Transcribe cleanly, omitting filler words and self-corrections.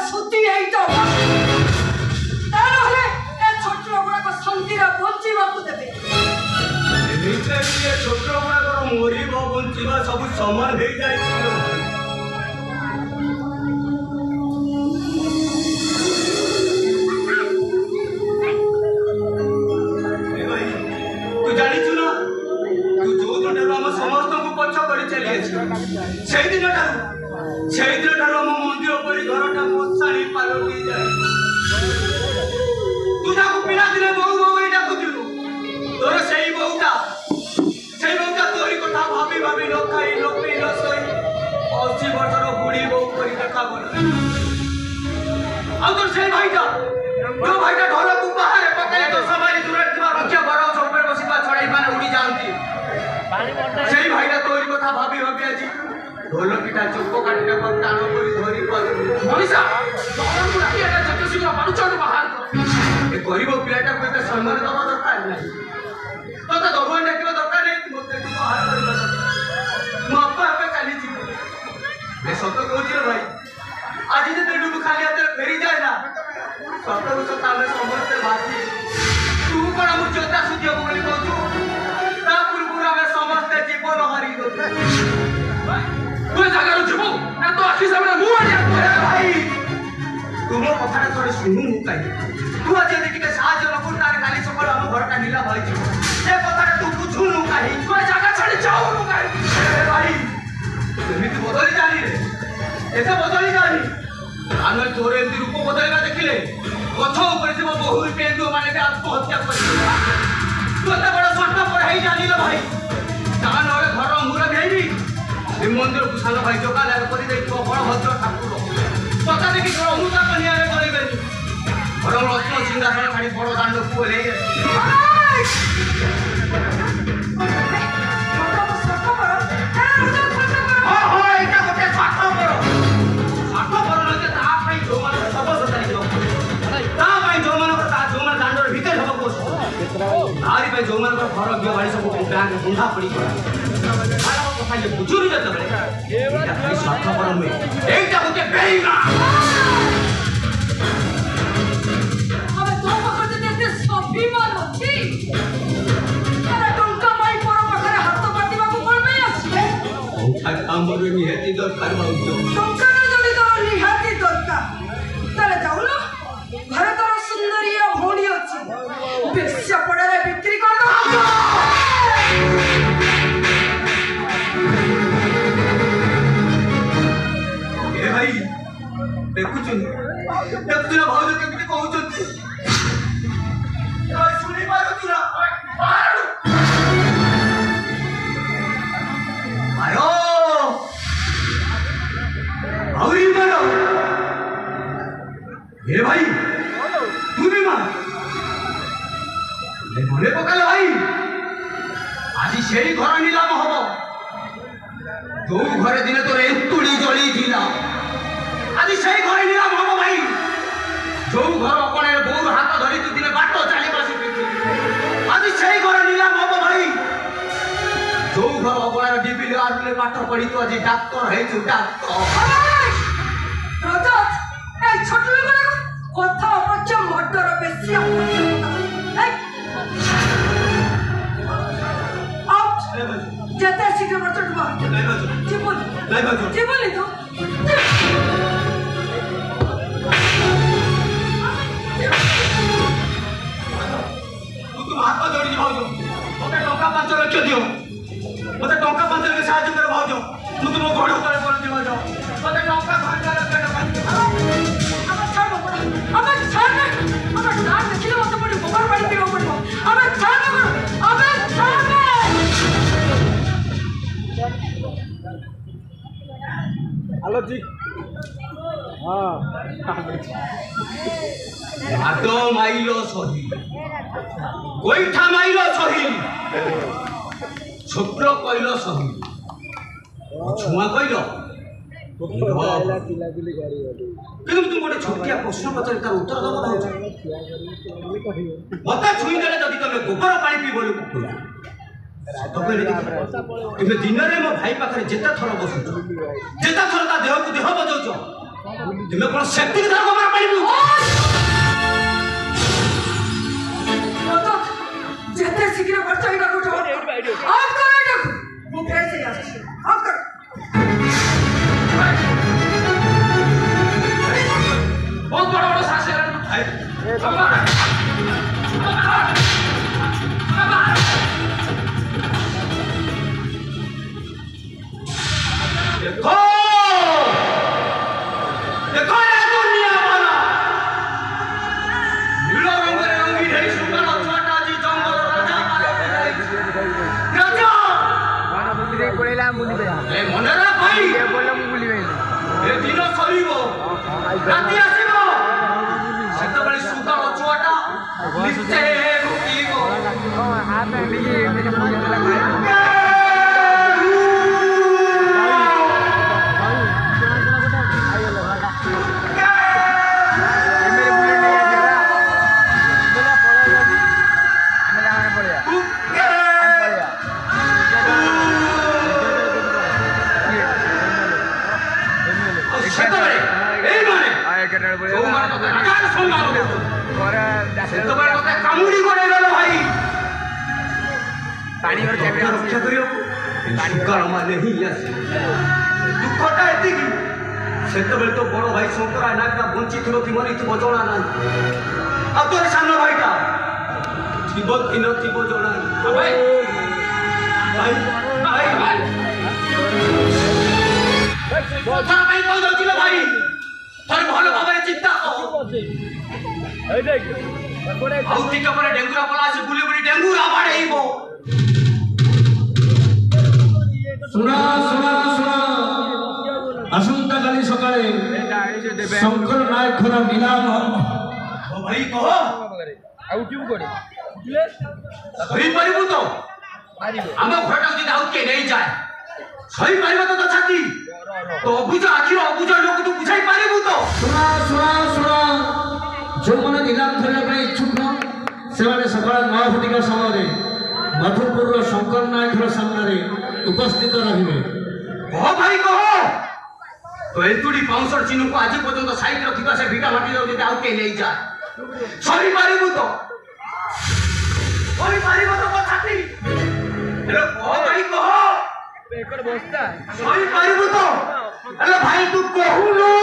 सुती है तो तारो है ए छोटो गुड़ा को शांतिरा बंचीबा को देबे एमिते ये छोटो गुड़ा को मोरीबो बंचीबा सब समान हे जाय ए भाई तू जानि छु ना तू जो दिन हम समस्त को पछ करी चली अछि सेही दिन ठारो हम मंदिर परि घरटा मोसाणी पालटी जाय तू जाको पिला दिने बहु बहु डाकुतिलु तोर सेही बहुटा तोरी कथा भाबी भाबी न खाई न पी न सोई 80 वर्षर बुढ़ी बहु करी देखा बोला आ तोर सेही भाईटा जो भाईटा ढोल को बाहर पकाई तो समारी दूर रखवा रक्षा बरो ऊपर बसिबा छड़ाई माने उड़ी जानती सेही भाईटा तोरी कथा भाबी भाबी आजी ढोल पिटा चुप काटिना को टाणो करी धरी पर मनीषा तोर को राखी एटा जते शीघ्र पानुचो बाहर ए गरीब पिलाटा को एटा सम्मान दवा दरकार नाही तो दरुआन डाकिबा दरकार नहीं मते तू बाहर करबा दरकार मो अप्पा अप्पा चली छी मैं सत कहूची रे भाई आज जे तेडू खाली हाथ फेरी जाए ना सत सत आमे समस्त भासी तू कोन हम जोता सुदियो बोली कहू ता पूर्व आमे समस्त जीवन हरि दो तू जागा रो जीवो ना तो आखी सामने मुंह आडिया भाई तुम कथा थोड़े सुनु काई तू आज यदि के साहाय्य न तार काली सकाळ हम घर का नीला भाई ए कथा तू बुझुनु काई तू जागा छाड़ी जाऊ काई ए भाई एमिति बदली जानी रे ऐसे बदली जानी आमे तोरे एमति रूप बदलवा देखिले कथा ऊपर से बहु पेंदु माने के आत्महत्या कर तोते बड़ा सट्टा पर है जानी लो भाई जान और घर अंगुर देनी ए मंदिर कुशाल भाई जोका लाग करी देखो बड़ भद्र ठाकुर पता देखि घर अनुता कन्या रे करेबेनी और रत्न सिंहासन खाड़ी बड़ दांड को ले जो मन को घर बिया वाली सब बैंक बंधा पड़ी पड़ा कथा ये बुझुरी जत बले ये स्वार्थ पर में एकटा होते बेईमा अबे तो पकड़ देते सब विमान अछि अरे टंका माई पर पकड़े हाथ पातिबा को पड़बे अछि आ हमर में हेती दरकार बाउतो टंका न जदी तोर निहाती दरकार तले जाऊ ना घर तोर सुंदरिया भोणी अछि बेस्या पड़े रे बिक्री कर दो ए भाई देखुछु देखुना भाउज केमिति कहउछथि ए सुनी पारुछु ना आयो आउरी मारो ए भाई तू भी मार ले बोले पकाले भाई आज सेही घर नीलाम हबो जो घरे दिने तोर एतुडी जली थिला आज सेही घर नीलाम हबो भाई जो घर अपने बोर हाथ धरि तू दिने बाटो चाली बसी आज सेही घर नीलाम हबो भाई जो घर अपने डिबिल आरले बाटो पड़ी तो आज डॉक्टर है तू डॉक्टर रजत ए छोटू लोग कथा अपच मर्डर बेसिया जते शीघ्र मत डुबा जीवन ले दो तू हाथ जोड़ी भाउजो मते टंका 5 लाख दियो मते टंका 5 लाख सहायता कर भाउजो तू तुम घर उतार कर दियो जाओ मते टंका 5 लाख अबे छाड़ अबे नाम देखिले मत पड़ी गोबर पानी पीरो पड़ो अबे छाड़ हेलो जी हां हातो माइलो सही गोइठा माइलो सही शुक्र कइलो सही छुआ कइलो কিন্তু তুমি গোটে ছোটিয়া প্রশ্ন পচারি তার উত্তর দেব না মতে ছুই দেলে যদি তুমি গোবর পানি পি বলি তুমি দিନରେ মো ভাই পাখরে যেতে থর বসুছ যেতে থর তা দেহକୁ দেহ বজাউছ ତୁମେ କ'ଣ ସେତିକି ଥର କମରା ପାଇବୁ ଯେତେ ଶୀଘ୍ର ଖର୍ଚ୍ଚ ଏଇଟାକୁ ଅଫ୍ କର ଏଇଟାକୁ ମୁଁ ଫେର ସେ ଆସିଛି ଅଫ୍ କର ବହୁତ ବଡ଼ ବଡ଼ ସାହସ देखो देखो ये दुनिया वाला नीलो रंग रंगी है सुंदर छोटा जी जंगल राजा राजा माना बुद्धि रे पळेला मुली बे ए मनरा भाई ये बोलला मु बुली बे ए दिन सरीबो राती आसीबो सेतबेले सुंदर छोटा निश्चय रुकीबो हाथ में डिगी मेरे मुली देला खाए रक्षा करियो माने ही दुखटा एतिकी सेतबेले तो बड़ भाई शंकर नागटा बंची थी कि मरी थी जना ना आ तोर सामने भाईटा थी कि न थी जना भाई भाई भाई भाई কথা ভাই কোন দছিল ভাই তোর ভালো ভাবে চিন্তা এই দেখ আউ ঠিক করে ডেঙ্গুরা বলা আছে গুলি গুলি ডেঙ্গুরা বাড়াইবো শুনা শুনা শুনা আসন্তাকালি সকালে শঙ্কর নায়কর নিলাম ও ভাই কহ আউ কিউ করে সহি পারিব তো আম ঘরটা যদি আউ কে নেই যায় সহি পারিব তো ছাতি তো অবুঝ আখির অবুঝ লোক তো বুঝাই পারিব তো শুনা শুনা শুনা ଯେଉଁମାନେ ନିଲାମ ଧରିବା ପାଇଁ ଇଚ୍ଛୁକ ସେମାନେ ସକାଳ 9 ଘଟିକା ସମୟରେ ମଧୁପୁରର ଶଙ୍କର ନାୟକର ସାମ୍ନାରେ ଉପସ୍ଥିତ ରହିବେ কহ ভাই কহ তো এতুড়ি পাউসর চিনুকু আজ পর্যন্ত সাইড রখিবা সে ভিটা মাটি যদি আউ কে নেই যায় সহি পারিব তো ছাতি হেলো কহ ভাই কহ একর বস্তা সহি পারিব তো হেলো ভাই তু কহুলু